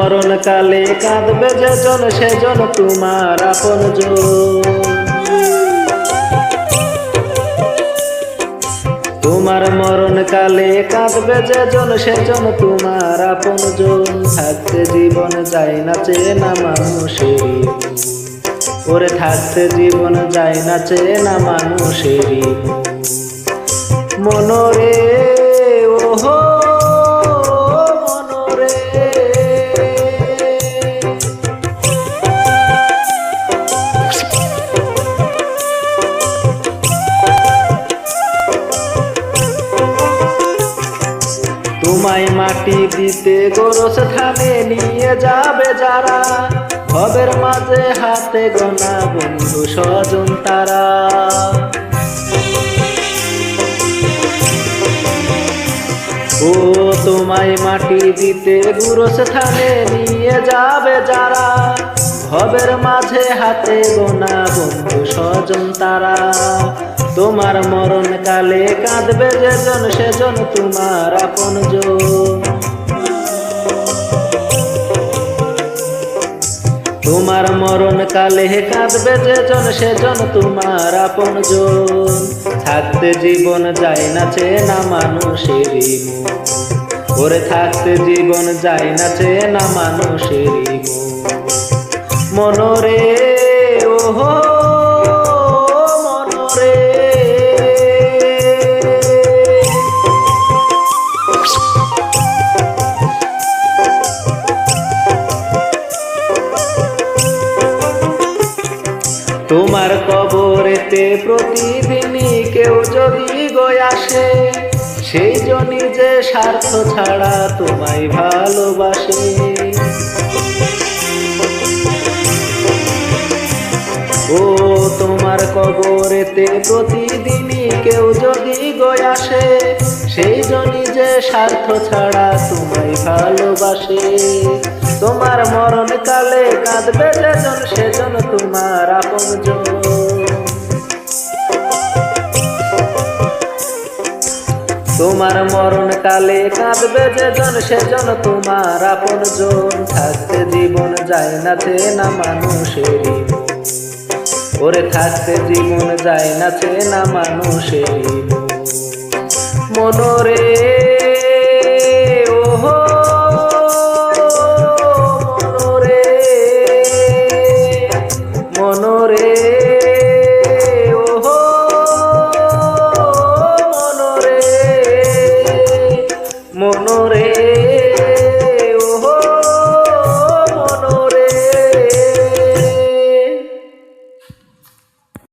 মরণ কালে কাঁদবে যেজন সেজন তোমার আপনজন। তোমার মরণ কালে কাঁদবে যেজন সেজন তোমার আপনজন। থাকতে জীবন যায় না চেনা মানুষেরই মন, ওরে থাকতে জীবন যায় না চেনা মানুষেরই মনরে। ওহো মনরে, তোমায় মাটি দিতে গোরস থানে নিয়ে যাবে যারা, ভবের মাঝে হাতে গোনা বন্ধু স্বজন তারা। ও তোমায় মাটি দিতে গোরস থানে নিয়ে যাবে যারা, ভবের মাঝে হাতে গোনা বন্ধু স্বজন তারা। তোমার মরণ কালে কাঁদবে যেজন সেজন তোমার আপনজন। তোমার মরণ কালে কাঁদবে যেজন সেজন তোমার আপনজন। থাকতে জীবন যায় না চেনা মানুষেরই মন, ওরে থাকতে জীবন যায় না চেনা মানুষেরই মন। মনরে ওহো মনরে, তোমার কবরেতে প্রতিদিনই কেউ যদি গয় আসে, সেই জনই যে স্বার্থ ছাড়া তোমায় ভালোবাসে। ও তোমার কবরেতে প্রতিদিনই কেউ যদি গয় আসে, সেই জনই যে স্বার্থ ছাড়া তোমায় ভালোবাসে। তোমার মরণ কালে কাঁদবে যেজন সেজন তোমার আপনজন। তোমার মরণ কালে কাঁদবে যেজন সেজন তোমার আপনজন। থাকতে জীবন যায় না চেনা মানুষেরই মন, ওরে থাকতে জীবন যায় না চেনা মানুষেরই মনরে। ওহো মনরে মনরে, ওহো মনরে মনরে।